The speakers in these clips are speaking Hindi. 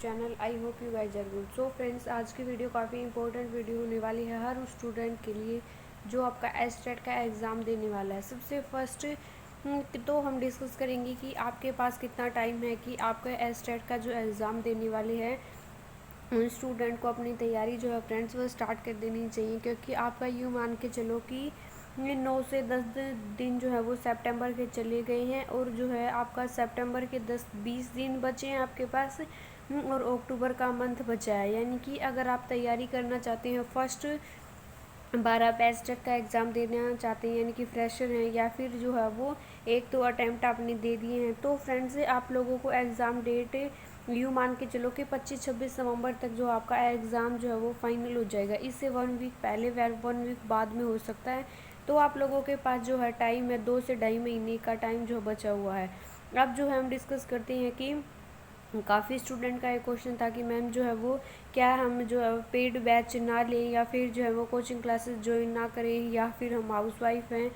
Channel. I hope you guys are good. So friends, आज की वीडियो काफ़ी इंपॉर्टेंट वीडियो होने वाली है हर उस स्टूडेंट के लिए जो आपका एस्टेट का एग्ज़ाम देने वाला है। सबसे फर्स्ट तो हम डिस्कस करेंगे कि आपके पास कितना टाइम है कि आपका एस्टेट का जो एग्ज़ाम देने वाले हैं उन स्टूडेंट को अपनी तैयारी जो है फ्रेंड्स वो स्टार्ट कर देनी चाहिए, क्योंकि आपका यूँ मान के चलो कि ये 9 से 10 दिन जो है वो सितंबर के चले गए हैं और जो है आपका सितंबर के 10-20 दिन बचे हैं आपके पास और अक्टूबर का मंथ बचा है। यानी कि अगर आप तैयारी करना चाहते हैं फर्स्ट 12 एस्टेट का एग्ज़ाम देना चाहते हैं, यानी कि फ्रेशर हैं या फिर जो है वो एक तो अटैम्प्ट आपने दे दिए हैं, तो फ्रेंड्स आप लोगों को एग्ज़ाम डेट यूँ मान के चलो कि 25-26 नवंबर तक जो आपका एग्ज़ाम जो है वो फाइनल हो जाएगा। इससे 1 वीक पहले 1 वीक बाद में हो सकता है। तो आप लोगों के पास जो है टाइम है 2 से ढाई महीने का टाइम जो बचा हुआ है। अब जो है हम डिस्कस करते हैं कि काफ़ी स्टूडेंट का एक क्वेश्चन था कि मैम जो है वो क्या हम जो है पेड बैच ना लें या फिर जो है वो कोचिंग क्लासेस ज्वाइन ना करें, या फिर हम हाउस वाइफ हैं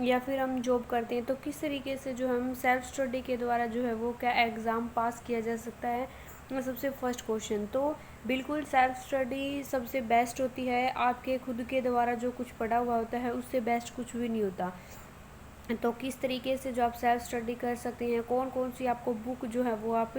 या फिर हम जॉब करते हैं, तो किस तरीके से जो हम सेल्फ स्टडी के द्वारा जो है वो क्या एग्ज़ाम पास किया जा सकता है। सबसे फर्स्ट क्वेश्चन तो बिल्कुल सेल्फ स्टडी सबसे बेस्ट होती है। आपके खुद के द्वारा जो कुछ पढ़ा हुआ होता है उससे बेस्ट कुछ भी नहीं होता। तो किस तरीके से जो आप सेल्फ स्टडी कर सकते हैं, कौन कौन सी आपको बुक जो है वो आप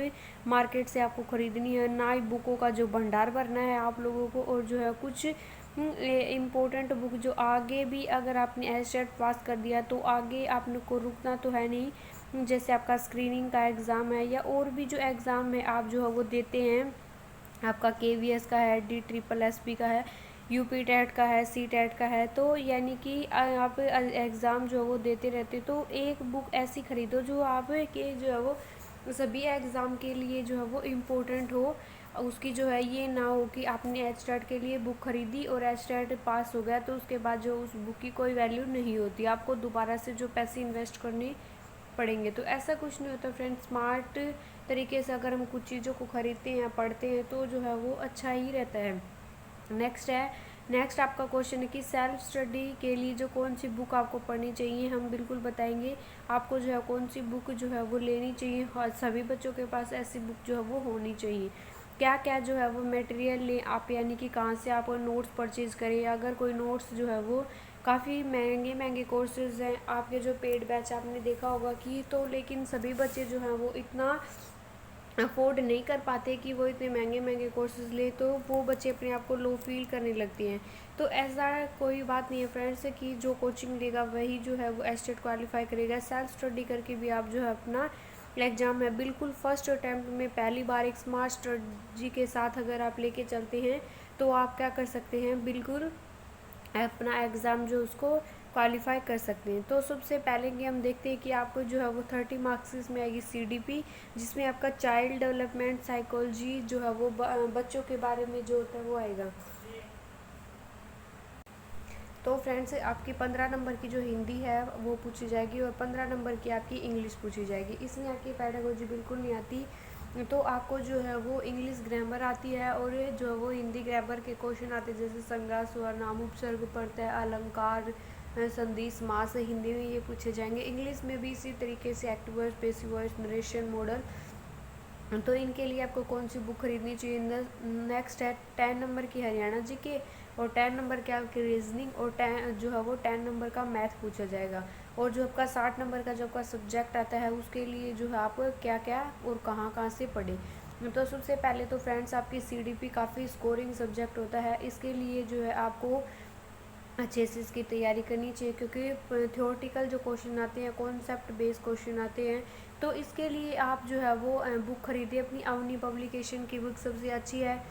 मार्केट से आपको ख़रीदनी है, ना ही बुकों का जो भंडार भरना है आप लोगों को, और जो है कुछ इम्पोर्टेंट बुक जो आगे भी अगर आपने एस्टेट पास कर दिया तो आगे आपने को रुकना तो है नहीं। जैसे आपका स्क्रीनिंग का एग्ज़ाम है या और भी जो एग्ज़ाम है आप जो है वो देते हैं, आपका KVS का है, DSSB का है, UP टेट का है, C टेट का है, तो यानी कि आप एग्ज़ाम जो है वो देते रहते, तो एक बुक ऐसी ख़रीदो जो आप के जो है वो सभी एग्ज़ाम के लिए जो है वो इम्पोर्टेंट हो। उसकी जो है ये ना हो कि आपने एचटेट के लिए बुक ख़रीदी और एचटेट पास हो गया तो उसके बाद जो उस बुक की कोई वैल्यू नहीं होती, आपको दोबारा से जो पैसे इन्वेस्ट करने पड़ेंगे। तो ऐसा कुछ नहीं होता फ्रेंड्स। स्मार्ट तरीके से अगर हम कुछ चीज़ों को ख़रीदते हैं पढ़ते हैं तो जो है वो अच्छा ही रहता है। नेक्स्ट आपका क्वेश्चन है कि सेल्फ स्टडी के लिए जो कौन सी बुक आपको पढ़नी चाहिए। हम बिल्कुल बताएंगे आपको जो है कौन सी बुक जो है वो लेनी चाहिए, और सभी बच्चों के पास ऐसी बुक जो है वो होनी चाहिए। क्या क्या जो है वो मटेरियल लें आप, यानी कि कहाँ से आप नोट्स परचेज़ करें। अगर कोई नोट्स जो है वो काफ़ी महंगे महंगे कोर्सेज़ हैं, आपके जो पेड बैच आपने देखा होगा कि, तो लेकिन सभी बच्चे जो हैं वो इतना अफोर्ड नहीं कर पाते कि वो इतने महंगे महंगे कोर्सेज़ ले, तो वो बच्चे अपने आप को लो फील करने लगते हैं। तो ऐसा कोई बात नहीं है फ्रेंड्स कि जो कोचिंग लेगा वही जो है वो एस्टेट क्वालिफाई करेगा। सेल्फ स्टडी करके भी आप जो है अपना एग्ज़ाम है बिल्कुल फर्स्ट अटैम्प्ट में पहली बार एक स्मार्ट स्ट्रेटजी के साथ अगर आप लेके चलते हैं तो आप क्या कर सकते हैं, बिल्कुल अपना एग्ज़ाम जो उसको क्वालिफाई कर सकते हैं। तो सबसे पहले कि हम देखते हैं कि आपको जो है वो 30 मार्क्स में आएगी CDP, जिसमें आपका चाइल्ड डेवलपमेंट साइकोलॉजी जो है वो बच्चों के बारे में जो होता है वो आएगा। तो फ्रेंड्स आपकी 15 नंबर की जो हिंदी है वो पूछी जाएगी और 15 नंबर की आपकी इंग्लिश पूछी जाएगी। इसमें आपकी पेडागोजी बिल्कुल नहीं आती, तो आपको जो है वो इंग्लिश ग्रामर आती है और जो है वो हिंदी ग्रामर के क्वेश्चन आते हैं, जैसे संज्ञा सर्वनाम उपसर्ग प्रत्यय अलंकार संधि समास हिंदी में ये पूछे जाएंगे। इंग्लिश में भी इसी तरीके से active voice, passive voice, narration model. तो इनके लिए आपको कौन सी बुक खरीदनी चाहिए। नेक्स्ट है 10 नंबर की हरियाणा GK और 10 नंबर की आपकी रीजनिंग और 10 जो है वो 10 नंबर का मैथ पूछा जाएगा। और जो आपका 60 नंबर का जो आपका सब्जेक्ट आता है उसके लिए जो है आप क्या क्या और कहाँ कहाँ से पढ़े। तो सबसे पहले तो फ्रेंड्स आपकी CDP काफ़ी स्कोरिंग सब्जेक्ट होता है, इसके लिए जो है आपको अच्छे से इसकी तैयारी करनी चाहिए, क्योंकि थ्योरेटिकल जो क्वेश्चन आते हैं कॉन्सेप्ट बेस्ड क्वेश्चन आते हैं। तो इसके लिए आप जो है वो बुक खरीदिए, अपनी अवनी पब्लिकेशन की बुक सबसे अच्छी है।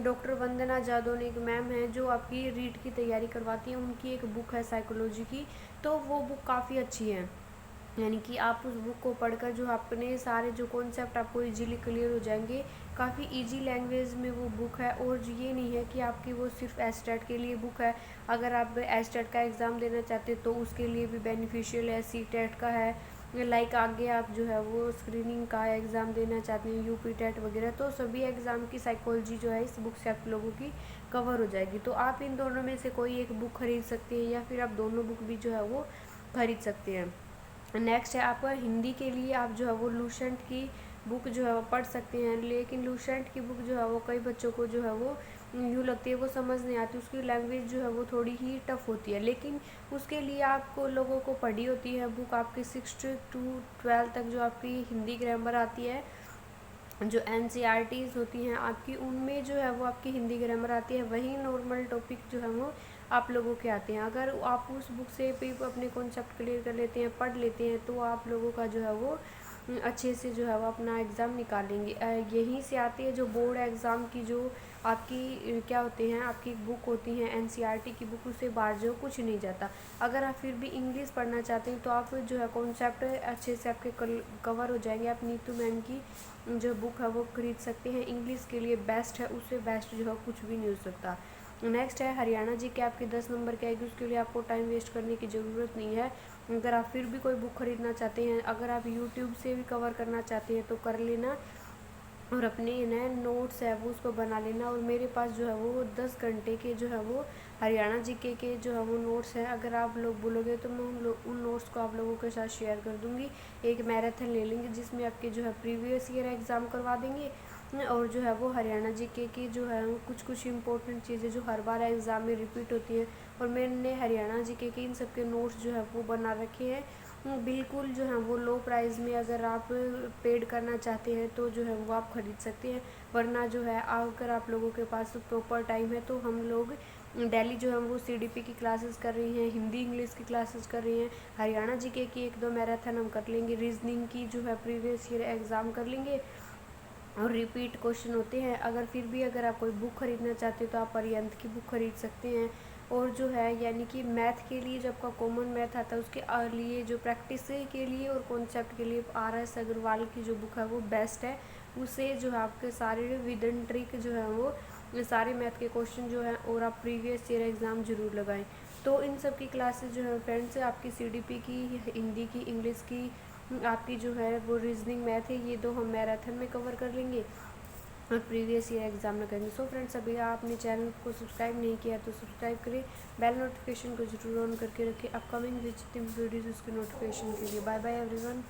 डॉक्टर वंदना जादव ने एक मैम है जो आपकी रीट की तैयारी करवाती हैं, उनकी एक बुक है साइकोलॉजी की, तो वो बुक काफ़ी अच्छी है। यानी कि आप उस बुक को पढ़कर जो अपने सारे जो कॉन्सेप्ट आपको इजीली क्लियर हो जाएंगे। काफ़ी इजी लैंग्वेज में वो बुक है, और ये नहीं है कि आपकी वो सिर्फ एस्टेट के लिए बुक है। अगर आप एस्टेट का एग्ज़ाम देना चाहते तो उसके लिए भी बेनिफिशियल है। C टेट का है, लाइक आगे आप जो है वो स्क्रीनिंग का एग्ज़ाम देना चाहते हैं, UP टेट वगैरह, तो सभी एग्ज़ाम की साइकोलॉजी जो है इस बुक से आप लोगों की कवर हो जाएगी। तो आप इन दोनों में से कोई एक बुक खरीद सकते हैं या फिर आप दोनों बुक भी जो है वो खरीद सकते हैं। नेक्स्ट है आपका हिंदी के लिए आप जो है वो लूसेंट की बुक जो है वो पढ़ सकते हैं। लेकिन लूसेंट की बुक जो है वो कई बच्चों को जो है वो यूँ लगती है वो समझ नहीं आती, उसकी लैंग्वेज जो है वो थोड़ी ही टफ होती है। लेकिन उसके लिए आपको लोगों को पढ़ी होती है बुक आपकी 6 टू 12 तक, जो आपकी हिंदी ग्रामर आती है, जो NCERTs होती हैं आपकी, उनमें जो है वो आपकी हिंदी ग्रामर आती है। वही नॉर्मल टॉपिक जो है वो आप लोगों के आते हैं। अगर आप उस बुक से भी अपने कॉन्सेप्ट क्लियर कर लेते हैं, पढ़ लेते हैं, तो आप लोगों का जो है वो अच्छे से जो है वो अपना एग्ज़ाम निकालेंगे। यहीं से आती है जो बोर्ड एग्ज़ाम की जो आपकी क्या होते हैं, आपकी बुक होती हैं NCERT की बुक, उससे बाहर जो कुछ नहीं जाता। अगर आप फिर भी इंग्लिश पढ़ना चाहते हैं तो आप जो है कॉन्सेप्ट अच्छे से आपके कवर हो जाएंगे। आप नीतू मैम की जो बुक है वो खरीद सकते हैं, इंग्लिश के लिए बेस्ट है, उससे बेस्ट जो है कुछ भी नहीं हो सकता। नेक्स्ट है हरियाणा जी के आपके 10 नंबर के आएगी, उसके लिए आपको टाइम वेस्ट करने की ज़रूरत नहीं है। अगर आप फिर भी कोई बुक खरीदना चाहते हैं, अगर आप यूट्यूब से भी कवर करना चाहते हैं तो कर लेना, और अपने नए नोट्स है वो उसको बना लेना। और मेरे पास जो है वो 10 घंटे के जो है वो हरियाणा जीके के जो है वो नोट्स हैं। अगर आप लोग बोलोगे तो मैं उन नोट्स को आप लोगों के साथ शेयर कर दूँगी। एक मैराथन ले लेंगे जिसमें आपके जो है प्रीवियस ईयर एग्ज़ाम करवा देंगे, और जो है वो हरियाणा जीके की जो है कुछ कुछ इंपॉर्टेंट चीज़ें जो हर बार एग्ज़ाम में रिपीट होती हैं, और मैंने हरियाणा जीके के इन सब के नोट्स जो है वो बना रखे हैं बिल्कुल जो है वो लो प्राइस में। अगर आप पेड करना चाहते हैं तो जो है वो आप ख़रीद सकते हैं, वरना जो है अगर आप लोगों के पास प्रॉपर टाइम है तो हम लोग डेली जो है वो CDP की क्लासेस कर रही हैं, हिंदी इंग्लिश की क्लासेस कर रही हैं, हरियाणा जीके की 1-2 मैराथन हम कर लेंगे, रीजनिंग की जो है प्रीवियस ईयर एग्ज़ाम कर लेंगे, और रिपीट क्वेश्चन होते हैं। अगर फिर भी अगर आप कोई बुक खरीदना चाहते हो तो आप अरिहंत की बुक खरीद सकते हैं। और जो है यानी कि मैथ के लिए जो आपका कॉमन मैथ आता है उसके लिए जो प्रैक्टिस के लिए और कॉन्सेप्ट के लिए RS अग्रवाल की जो बुक है वो बेस्ट है। उससे जो है आपके सारे विदन ट्रिक जो है वो सारे मैथ के क्वेश्चन जो हैं, और आप प्रीवियस ईयर एग्ज़ाम ज़रूर लगाएं। तो इन सब की क्लासेस जो है फ्रेंड्स, आपकी CDP की, हिंदी की, इंग्लिश की, आपकी जो है वो रीजनिंग मैथ है, ये दो हम मैराथन में कवर कर लेंगे और प्रीवियस ईयर एग्ज़ाम में करेंगे। सो फ्रेंड्स, अभी आपने चैनल को सब्सक्राइब नहीं किया तो सब्सक्राइब करें, बेल नोटिफिकेशन को जरूर ऑन करके रखें अपकमिंग जितनी वीडियोज़ उसके नोटिफिकेशन के लिए। Bye bye everyone.